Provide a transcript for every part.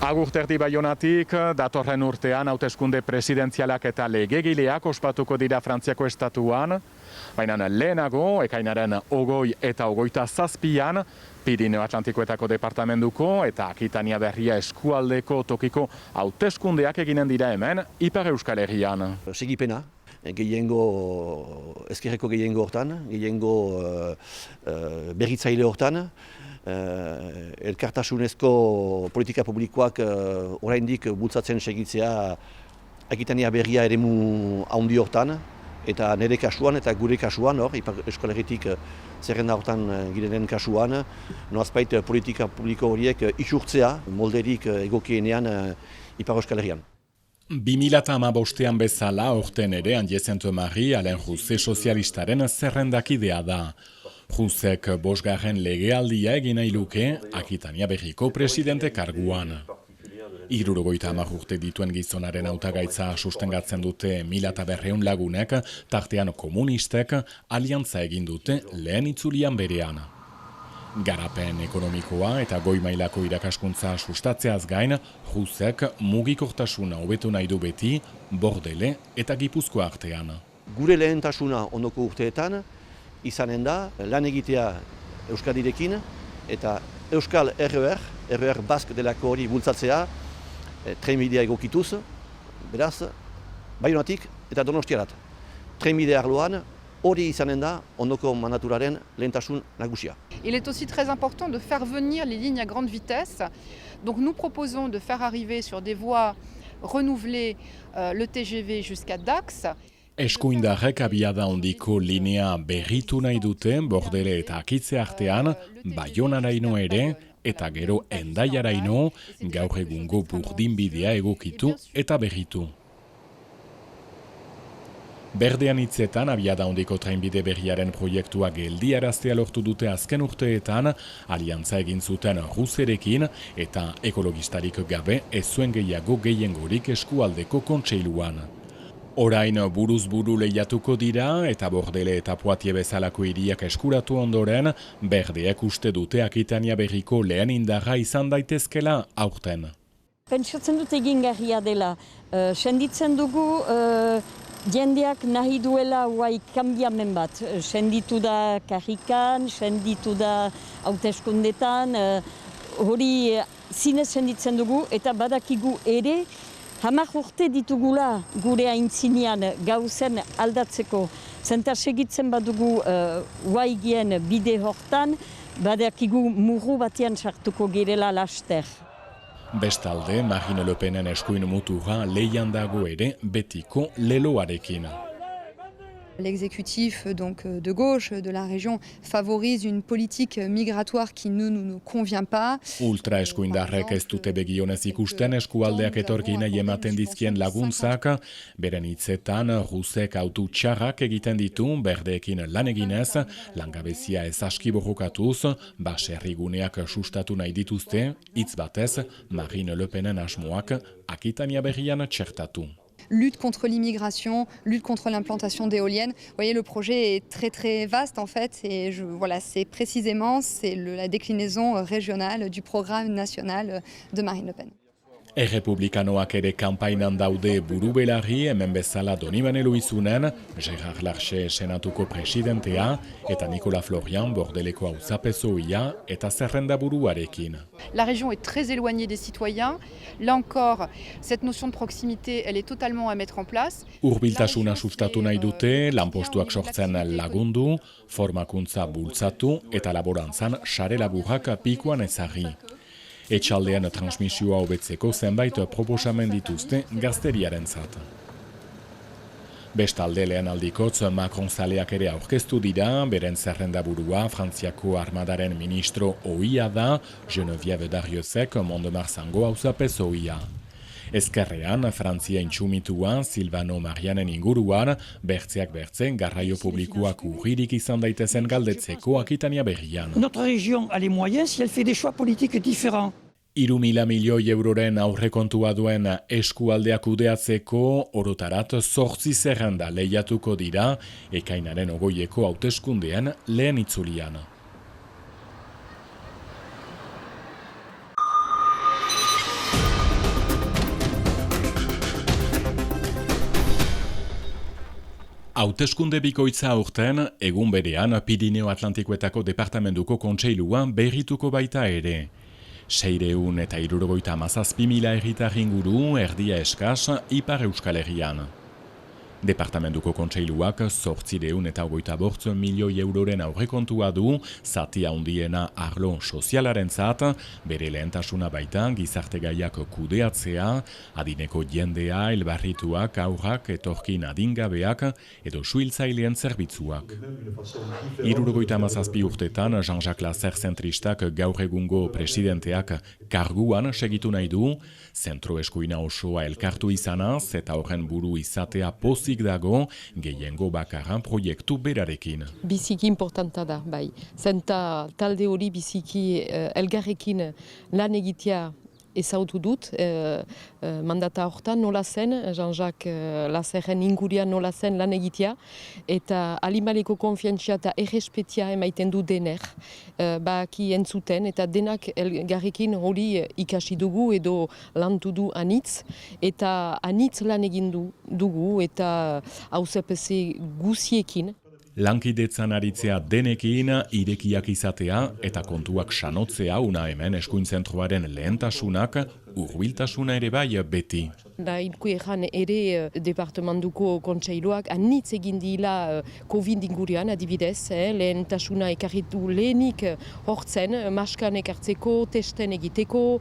Agur terdi Baionatik, datorren urtean hauteskunde presidentzialak eta legegileak ospatuko dira Frantziako estatuan, baina lehenago, ekainaren 20 eta 27an, Pirineo Atlantikoetako departamenduko eta Akitania Berria eskualdeko tokiko hauteskundeak eginen dira hemen, Ipar Euskal Herrian. Segipena, ezkerreko gehiengo hortan, gehiengo berritzaile hortan, elkartasunezko politika publikoak oraindik bultzatzen segitzea Akitania Berria eremu handi hortan, eta nire kasuan eta gure kasuan, Ipar Euskal Herritik zerrenda hortan girenen kasuan, noazpait politika publiko horiek isurtzea molderik egokienean Ipar Euskal Herrian. 2015an bezala, orten ere, Andiezento Marri, Alain Rousse sozialistaren zerrendakidea da. Rousek 5. legealdia egin nahi luke Akitania Berriko presidente karguan. 70 urte dituen gizonaren hautagaitza sustengatzen dute 1200 lagunek, tartean komunistek, aliantza egin dute lehen itzulian berean. Garapen ekonomikoa eta goi mailako irakaskuntza sustatzeaz gain, Rousek mugikortasuna hobetu nahi du beti, Bordele eta Gipuzkoa artean. Gure lehentasuna ondoko urteetan, izanen da lan egitea Euskadirekin eta Euskal RR Bask delako hori bultzatzea, trenbidea egokituz, beraz, Baionatik eta Donostiarat. Trenbidea arloan hori izanen da ondoko mandaturaren lehentasun nagusia. Il est aussi très important de faire venir les lignes à grande vitesse. Donc nous proposons de faire arriver sur des voies renouvelées le TGV jusqu'à Dax. Eskuindarrek abiada handiko linea berritu nahi dute Bordele eta Akitze artean, Baionaraino ere, eta gero Hendaiaraino, gaur egungo burdinbidea egokitu eta berritu. Berdean hitzetan, abiada handiko trenbide berriaren proiektua geldiaraztea lortu dute azken urteetan, aliantza egin zuten Rousserekin eta ekologistarik gabe ez zuen gehiago gehiengorik eskualdeko kontseiluan. Orain buruz buru lehiatuko dira eta Bordele eta Poitiers bezalako hiriak eskuratu ondoren, Berdeek uste dute Akitania Berriko lehen indarra izan daitezkela aurten. Pentsatzen dut egingarria dela. Senditzen dugu jendeak nahi duela kanbiamen bat. Senditu da karrikan, senditu da hauteskundetan, hori zinez senditzen dugu eta badakigu ere 10 urte ditugula gure aintzinean gauzen aldatzeko. Zenta segitzen badugu guaigien bide hortan, badakigu murru batean sartuko girela laster. Bestalde, Marine Le Penen eskuin muturra lehian dago ere betiko leloarekin. L'exécutif donc de gauche de la région favorise une politique migratoire qui ne nous convient pas. Ultra eskuindarrek ez dute begionez ikusten eskualdeak etorkinei ematen dizkien laguntzak, beren hitzetan Rousek autu txarrak egiten ditu, Berdeekin lan eginez, langabezia ez aski borrokatuz, baserriguneak sustatu nahi dituzte, hitz batez, Marine Le Penen asmoak Akitania Berrian txertatu. Lutte contre l'immigration, lutte contre l'implantation d'éoliennes. Vous voyez, le projet est très très vaste en fait et c'est précisément la déclinaison régionale du programme national de Marine Le Pen. Errepublikanoak ere kanpainan daude burubelarri, hemen bezala Donibane Luizunen, Gerard Larcher senatuko presidentea eta Nicolas Florian Bordeleko auzapezoia eta zerrendaburuarekin. La région est très éloignée des citoyens. Là encore, cette notion de proximité, elle est totalement à mettre en place. Hurbiltasuna sustatu nahi dute, lanpostuak sortzen lagundu, formakuntza bultzatu eta laborantzan sare laburrak pikuan ezarri. Etxaldean transmisioa hobetzeko zenbait proposamen dituzte gazteriarentzat. Bestalde lehen aldikotz Macron zaleak ere aurkeztu dira, beren zerrendaburua Frantziako armadaren ministro ohia da, Geneviève Dariussek Mont-de-Marsango auzapez ohia. Ezkerrean, Frantzia intsumitua, Silvano Marianen inguruan, bertzeak bertze, garraio publikoak urririk izan daitezen galdetzeko Akitania Berrian. Notre région a les moyens si elle fait des choix politiques différents. 3.000 milioi euroren aurrekontua duen eskualdeak kudeatzeko orotarat 8 zerrenda lehiatuko dira, ekainaren 20eko hauteskundean lehen itzulian. Hauteskunde bikoitza aurten, egun berean Pirineo Atlantikoetako departamentuko kontseiluan berrituko baita ere. 677.000 herritar inguru, erdia eskas, Ipar Euskal Herrian. Departamentuko kontseiluak 828 milioi euroren aurrekontua du, zati handiena arlo sozialarentzat, bere lehentasuna baita gizarte gaiak kudeatzea, adineko jendea, elbarrituak, aurrak, etorkin adingabeak edo suhiltzaileen zerbitzuak. 77 urtetan Jean-Jacques Lasser zentristak gaur egungo presidenteak karguan segitu nahi du, zentro eskuina osoa elkartu izanaz eta horren buru izatea pozik dago gehiengo bakarran proiektu berarekin. Biziki importanta da, bai. Zenta talde hori biziki elgarrekin lan egitea ezautu dut, mandata hortan nola zen, Jean-Jacques Lasserren ingurian nola zen lan egitea, eta alimaleko konfiantzia eta errespetia emaiten du dener, baki entzuten, eta denak elgarrekin hori ikasi dugu edo lantu du anitz, eta anitz lan egin dugu, eta hauzepeze guziekin. Lankidetzan aritzea denekin, irekiak izatea eta kontuak sanotzea una hemen eskuintzentroaren lehentasunak, hurbiltasuna ere bai beti. Da ilko egan ere departamentuko kontseiluak anitz egin dila COVID ingurian adibidez, lehentasuna ekarritu lehenik hortzen, maskan ekartzeko, testen egiteko,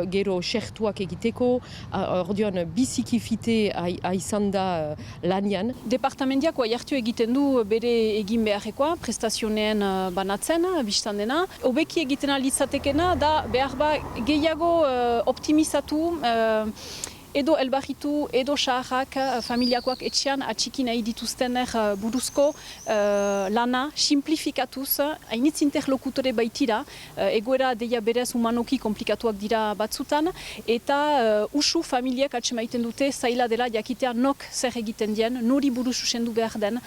gero xertuak egiteko, ordean biziki fite aizan da lanian. Departamendiak jartu egiten du bere egin beharrekoa, prestazioneen banatzen, biztan dena. Hobeki egiten alitzatekena da behar ba gehiago optimizatu, edo elbarritu, edo saharrak, familiakoak etxean atxiki nahi dituztener buruzko lana simplifikatuz, hainitz interlokutore baitira, egoera deia berez humanoki komplikatuak dira batzutan, eta usu familiak atxemaiten dute zaila dela jakitea nok zer egiten dien, nori buruz usendu behar den,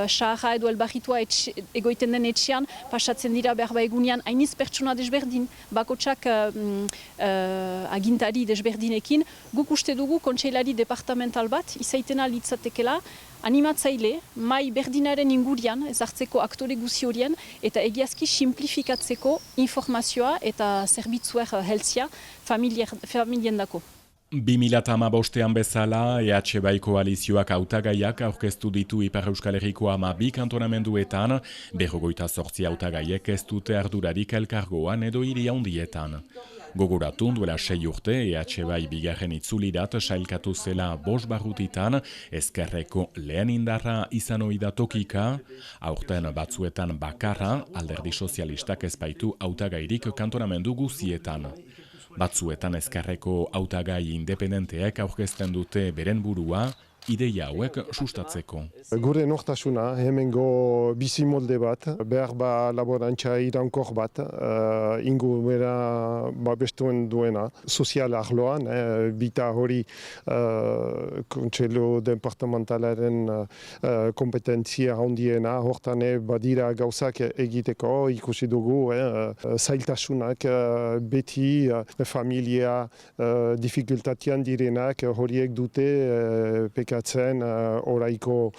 saharra edo elbarritua egoiten den etxean, pasatzen dira behar ba egunean hainitz pertsona desberdin, bakotsak agintari desberdinekin, guk uste dugu kontseilari departamental bat izaitena litzatekela animatzaile, mai berdinaren ingurian ezartzeko aktore guzi horien eta egiazki simplifikatzeko informazioa eta zerbitzuer heltzia familien dako. 2015 bezala, EH koalizioak hautagaiak aurkeztu ditu Ipar Euskal Herriko 12 kantonamenduetan, 28 hautagaiek ez dute ardurarik elkargoan edo hiri handietan. Gogoratu duela 6 urte, EH bigarren itzulirat sailkatu zela 5 barrutitan, ezkerreko lehen indarra izan ohi da tokika, aurten batzuetan bakarra, alderdi sozialistak ez baitu hautagairik kantonamendu guzietan. Batzuetan ezkerreko hautagai independenteek aurkezten dute beren burua, ideia hauek sustatzeko. Gure nortasuna, hemengo bizimolde bat, behar ba laborantza irankor bat, ingurera babestuen duena. Sozial arloan, bita hori kontseilu departamentalaren kompetentzia handiena, hortan badira gauzak egiteko, ikusi dugu, zailtasunak beti familia dificultatian direnak horiek dute oraiko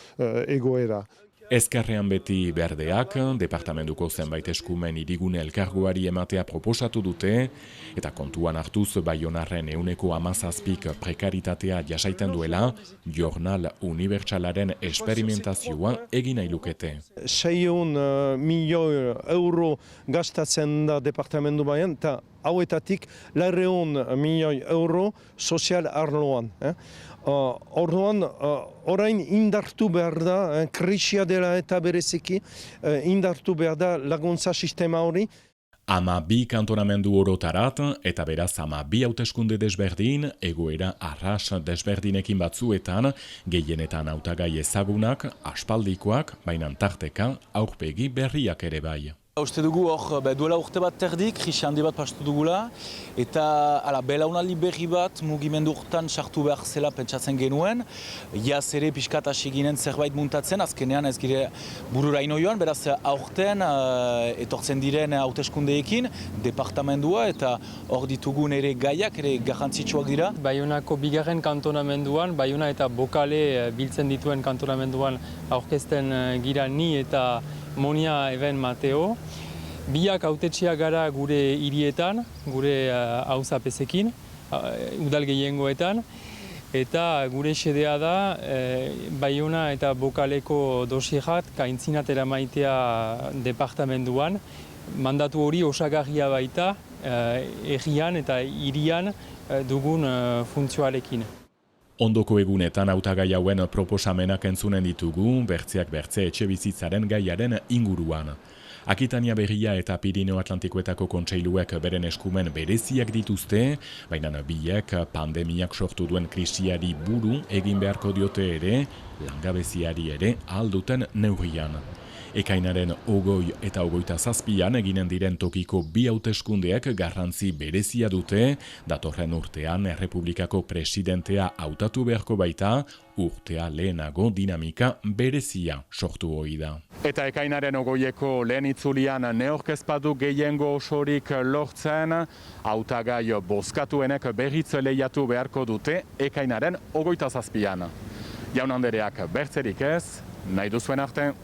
egoera. Ezkerrean beti berdeak, departamentuko zenbait eskumen hirigune elkargoari ematea proposatu dute, eta kontuan hartuz Baionarren 17% prekaritatea jasaiten duela, jornal unibertsalaren esperimentazioa egin nahi lukete. 600 milioi euro gastatzen da departamentu baian, eta hauetatik 200 milioi euro sozial arloan. Orduan, orain indartu behar da, krisia dela eta bereziki, indartu behar da laguntza sistema hori. 12 kantonamendu orotarat, eta beraz 12 hauteskunde desberdin, egoera arras desberdinekin batzuetan, gehienetan hautagai ezagunak, aspaldikoak, baina tarteka aurpegi berriak ere bai. Uste dugu hor duela urte bat terdik, krisi handi bat pastu dugula, eta belaunaldi berri bat mugimendu urtean sartu behar zela pentsatzen genuen, iaz ere pixkat hasi ginen zerbait muntatzen, azkenean ez gire bururaino joan, beraz aurten etortzen diren hauteskundeekin, departamendua eta hor ditugun ere gaiak ere garrantzitsuak dira. Baionako bigarren kantonamenduan, Baiona eta Bokale biltzen dituen kantonamenduan aurkezten gira ni eta Monia Eben Mateo. Biak hautetxeak gara gure hirietan, gure auzapezekin, udal gehiengoetan, eta gure xedea da Baiona eta Bokaleko dosierat kaintzinatera maitea departamenduan. Mandatu hori osagarria baita herrian eta hirian dugun funtzioarekin. Ondoko egunetan hautagai hauen proposamenak entzunen ditugu, bertzeak bertze etxebizitzaren gaiaren inguruan. Akitania Berria eta Pirineo Atlantikoetako kontseiluek beren eskumen bereziak dituzte, baina biek pandemiak sortu duen krisiari buru egin beharko diote ere, langabeziari ere alduten neurrian. Ekainaren 20 eta 27an eginen diren tokiko bi hauteskundeak garrantzi berezia dute, datorren urtean Errepublikako presidentea hautatu beharko baita, urtea lehenago dinamika berezia sortu hori da. Eta ekainaren 20eko lehen itzulian neorkezpadu gehiengo osorik lortzen, hautagai bozkatuenek berriz lehiatu beharko dute ekainaren 27an. Jaun Andereak bertzerik ez, nahi duzuen arte.